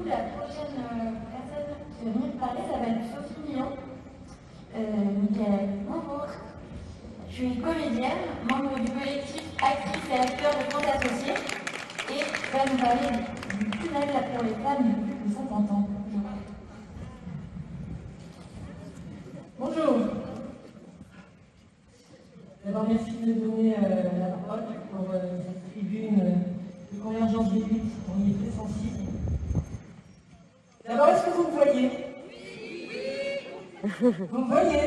la prochaine personne qui va venir parler, ça va être Sophie Millon. Bonjour. Je suis comédienne, membre du collectif Actrices et acteurs de France Associés, et va nous parler du tunnel pour les femmes de plus de 50 ans. Bonjour. D'abord, merci de me donner la parole pour cette tribune de convergence des luttes. On y est très sensible. D'abord, est-ce que vous me voyez? Vous me voyez?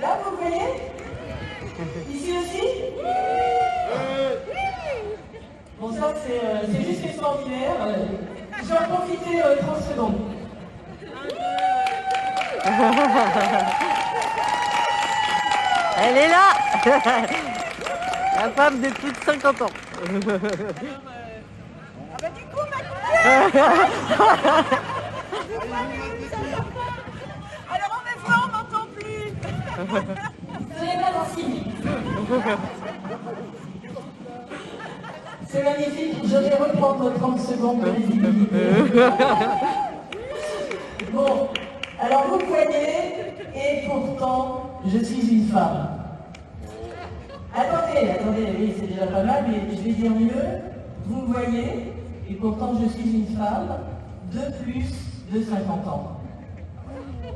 Là, vous me voyez? Ici aussi? Bon, ça, c'est juste extraordinaire. Je vais en profiter 30 secondes. Elle est là. La femme de plus de 50 ans. Ah bah du coup, alors on me voit, on m'entend plus. Ce n'est pas un signe. C'est magnifique. Je vais reprendre 30 secondes de visibilité. Bon, alors vous voyez, et pourtant, je suis une femme. Attendez, oui, c'est déjà pas mal, mais je vais dire mieux. Vous me voyez, et pourtant, je suis une femme de plus de 50 ans.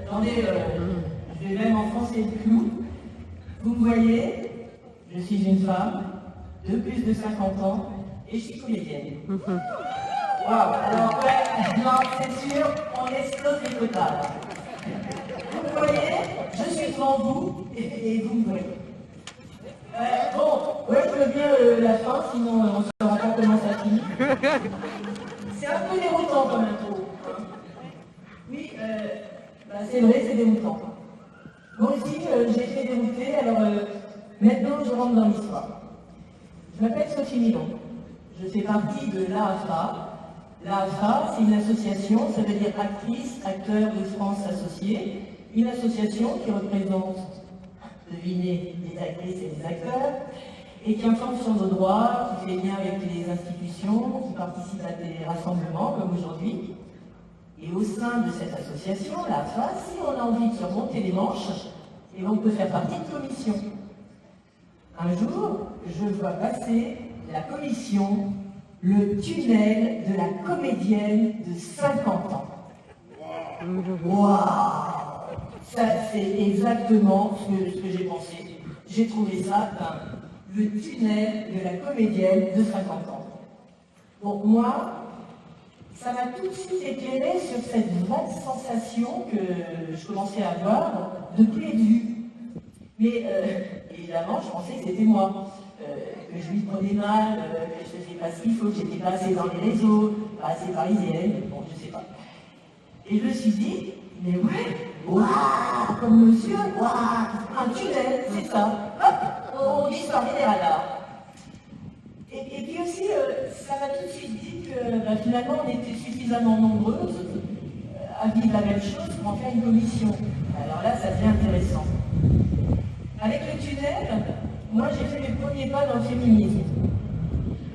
Attendez, je vais même enfoncer le clou. Vous me voyez, je suis une femme de plus de 50 ans, et je suis comédienne. Waouh, alors ouais, non, c'est sûr, on explose les quotas. Vous me voyez, je suis devant vous, et vous me voyez. Bon, ouais, je veux bien la fin, sinon on ne saura pas comment ça finit. C'est un peu déroutant comme intro. Oui, c'est vrai, c'est déroutant. Moi aussi, j'ai été déroutée, alors maintenant je rentre dans l'histoire. Je m'appelle Sophie Millon. Je fais partie de l'AFA. L'AFA, c'est une association, ça veut dire Actrices, Acteurs de France Associés. Une association qui représente, devinez, des actrices et des acteurs, et qui informe sur nos droits, qui fait lien avec les institutions, qui participe à des rassemblements comme aujourd'hui. Et au sein de cette association, l'AFA, si on a envie de se remonter les manches, et on peut faire partie de commission. Un jour, je vois passer la commission, le tunnel de la comédienne de 50 ans. Waouh! Ça, c'est exactement ce que j'ai pensé. J'ai trouvé ça, le tunnel de la comédienne de 50 ans. Donc moi, ça m'a tout de suite éclairé sur cette vague sensation que je commençais à avoir de plaie de vue. Mais évidemment, je pensais que c'était moi, que je lui prenais mal, que je faisais pas ce qu'il faut, que j'étais pas assez dans les réseaux, pas assez parisienne, bon, je sais pas. Et je me suis dit, mais ouais, waouh, comme monsieur, waouh, un tunnel, c'est ça, hop, on disparaît des radars. Et puis aussi, ça m'a tout de suite dit que finalement, on était suffisamment nombreuses à vivre la même chose pour en faire une commission. Alors là, ça devient intéressant. Avec le tunnel, moi j'ai fait mes premiers pas dans le féminisme.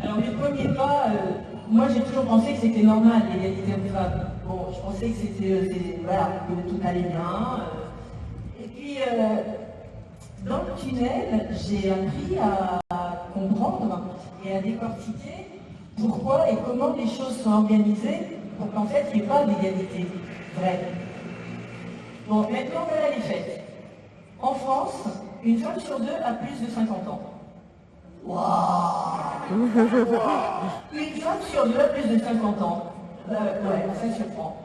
Alors mes premiers pas, moi j'ai toujours pensé que c'était normal l'égalité homme-femme. Bon, je pensais que c'était, voilà, que tout allait bien. Et puis, dans le tunnel, j'ai appris à comprendre et à décortiquer pourquoi et comment les choses sont organisées pour qu'en fait il n'y ait pas d'égalité vraie. Bon, maintenant voilà les faits. En France, une femme sur deux a plus de 50 ans. Waouh! Une femme sur deux a plus de 50 ans. Ouais, ça surprend.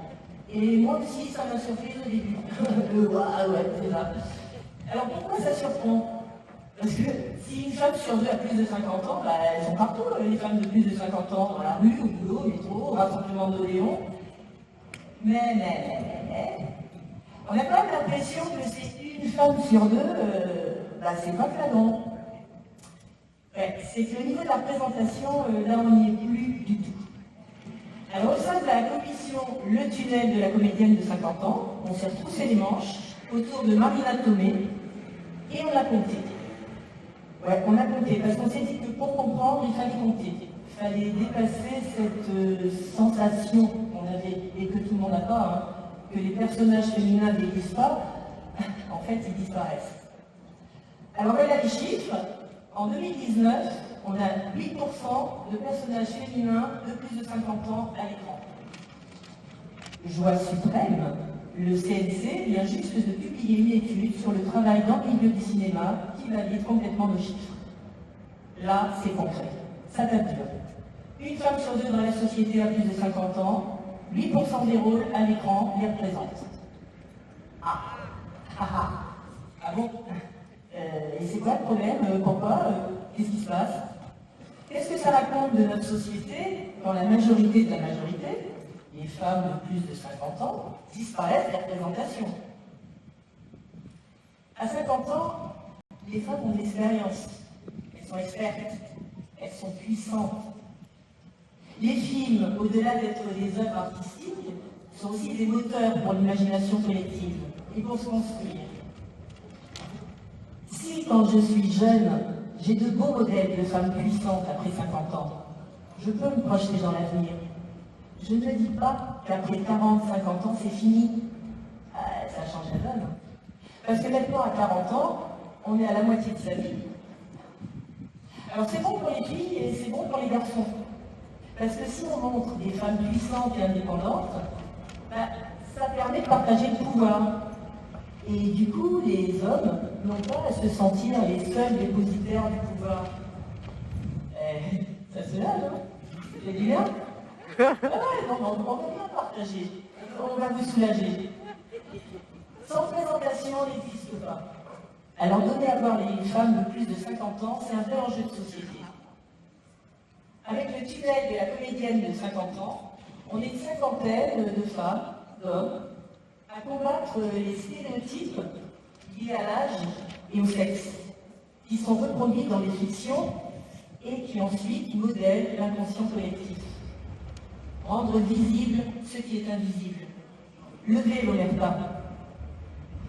Et moi aussi, ça m'a surpris au début. Ouais, c'est ça. Alors pourquoi ça surprend? Parce que si une femme sur deux a plus de 50 ans, elles sont partout, les femmes de plus de 50 ans, dans la rue, au boulot, au métro, au rassemblement d'Odéon. Mais, on a quand même l'impression que c'est une femme sur deux, c'est pas flagrant. Ouais, c'est que au niveau de la représentation, là on n'y est plus du tout. Alors au sein de la commission Le Tunnel de la comédienne de 50 ans, on s'est retroussé les manches autour de Marina Tomé et on a compté. Ouais, on a compté, parce qu'on s'est dit que pour comprendre, il fallait compter. Il fallait dépasser cette sensation qu'on avait, et que tout le monde n'a pas, hein, que les personnages féminins n'existent pas, en fait, ils disparaissent. Alors là, les chiffres, en 2019, on a 8% de personnages féminins de plus de 50 ans à l'écran. Joie suprême, le CNC vient juste de publier une étude sur le travail dans le milieu du cinéma qui valide complètement nos chiffres. Là, c'est concret. Ça date dur. Une femme sur deux dans la société à plus de 50 ans, 8% des rôles à l'écran les représentent. Ah bon et c'est quoi le problème? Pourquoi? Qu'est-ce qui se passe? Qu'est-ce que ça raconte de notre société quand la majorité de la majorité, les femmes de plus de 50 ans, disparaissent des représentations? À 50 ans, les femmes ont de l'expérience. Elles sont expertes. Elles sont puissantes. Les films, au-delà d'être des œuvres artistiques, sont aussi des moteurs pour l'imagination collective et pour se construire. Si, quand je suis jeune, j'ai de beaux modèles de femmes puissantes après 50 ans, je peux me projeter dans l'avenir. Je ne dis pas qu'après 40, 50 ans, c'est fini. Ça change la donne. Parce que maintenant, à 40 ans, on est à la moitié de sa vie. Alors c'est bon pour les filles et c'est bon pour les garçons. Parce que si on montre des femmes puissantes et indépendantes, ça permet de partager le pouvoir. Et du coup, les hommes n'ont pas à se sentir les seuls dépositaires du pouvoir. Ça se lâche, hein? J'ai dit bien? On va bien partager. On va vous soulager. Sans présentation, n'existe pas. Alors donner à voir les femmes de plus de 50 ans, c'est un vrai enjeu de société. Avec le tunnel de la comédienne de 50 ans, on est une cinquantaine de femmes, d'hommes, à combattre les stéréotypes liés à l'âge et au sexe, qui sont reproduits dans les fictions et qui ensuite modèlent l'inconscient collectif. Rendre visible ce qui est invisible. Lever l'omerta.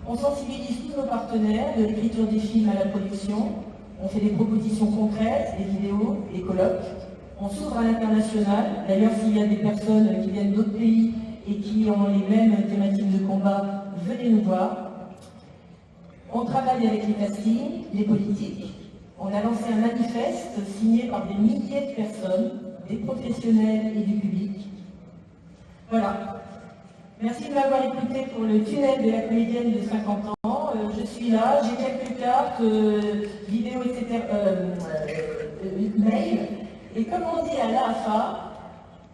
On sensibilise tous nos partenaires, de l'écriture des films à la production. On fait des propositions concrètes, des vidéos, des colloques. On s'ouvre à l'international. D'ailleurs, s'il y a des personnes qui viennent d'autres pays et qui ont les mêmes thématiques de combat, venez nous voir. On travaille avec les castings, les politiques. On a lancé un manifeste signé par des milliers de personnes, des professionnels et du public. Voilà. Merci de m'avoir écouté pour le tunnel de la comédienne de 50 ans. Je suis là, j'ai quelques cartes, vidéos, etc., mail. Et comme on dit à l'AFA,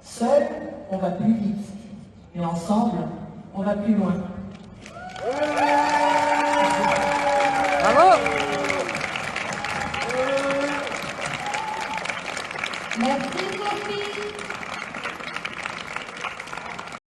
seul, on va plus vite. Mais ensemble, on va plus loin. Bravo! Merci Sophie.